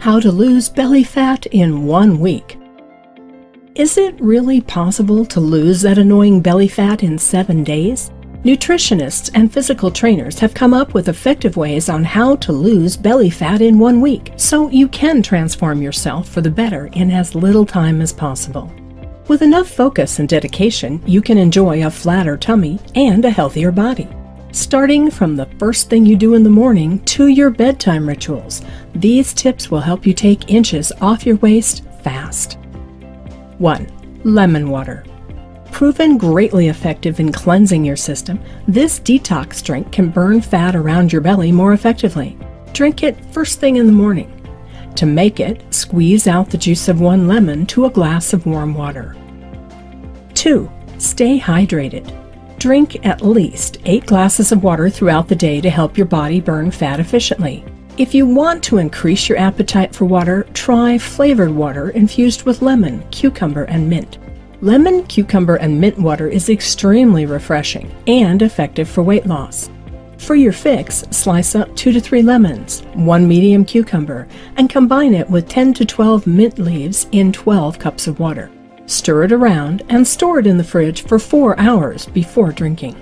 How to lose belly fat in 1 week. Is it really possible to lose that annoying belly fat in 7 days? Nutritionists and physical trainers have come up with effective ways on how to lose belly fat in 1 week, so you can transform yourself for the better in as little time as possible. With enough focus and dedication, you can enjoy a flatter tummy and a healthier body. Starting from the first thing you do in the morning to your bedtime rituals, these tips will help you take inches off your waist fast. 1. Lemon water. Proven greatly effective in cleansing your system, this detox drink can burn fat around your belly more effectively. Drink it first thing in the morning. To make it, squeeze out the juice of 1 lemon to a glass of warm water. 2. Stay hydrated. Drink at least 8 glasses of water throughout the day to help your body burn fat efficiently. If you want to increase your appetite for water, try flavored water infused with lemon, cucumber, and mint. Lemon, cucumber, and mint water is extremely refreshing and effective for weight loss. For your fix, slice up 2 to 3 lemons, 1 medium cucumber, and combine it with 10 to 12 mint leaves in 12 cups of water. Stir it around and store it in the fridge for 4 hours before drinking.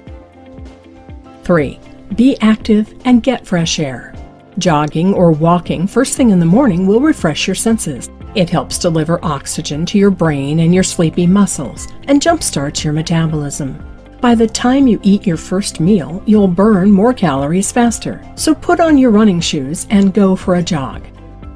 3. Be active and get fresh air. Jogging or walking first thing in the morning will refresh your senses. It helps deliver oxygen to your brain and your sleepy muscles and jumpstarts your metabolism. By the time you eat your first meal, you'll burn more calories faster. So put on your running shoes and go for a jog.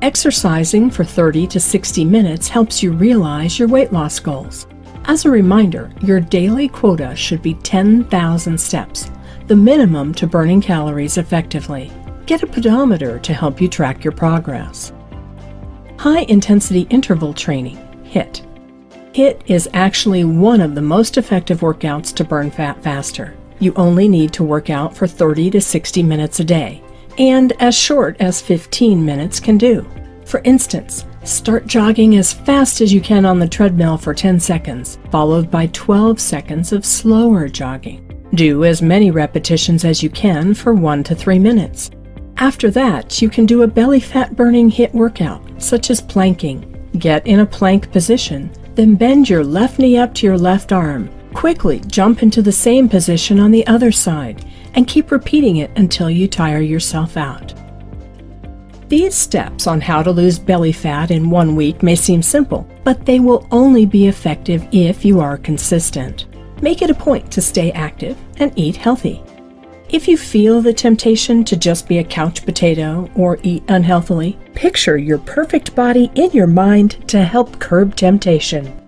Exercising for 30 to 60 minutes helps you realize your weight loss goals. As a reminder, your daily quota should be 10,000 steps, the minimum to burning calories effectively. Get a pedometer to help you track your progress. High-intensity interval training, HIIT. HIIT is actually one of the most effective workouts to burn fat faster. You only need to work out for 30 to 60 minutes a day, and as short as 15 minutes can do. For instance, start jogging as fast as you can on the treadmill for 10 seconds, followed by 12 seconds of slower jogging. Do as many repetitions as you can for 1 to 3 minutes. After that, you can do a belly fat burning HIIT workout, such as planking. Get in a plank position, then bend your left knee up to your left arm. Quickly jump into the same position on the other side, and keep repeating it until you tire yourself out. These steps on how to lose belly fat in 1 week may seem simple, but they will only be effective if you are consistent. Make it a point to stay active and eat healthy. If you feel the temptation to just be a couch potato or eat unhealthily, picture your perfect body in your mind to help curb temptation.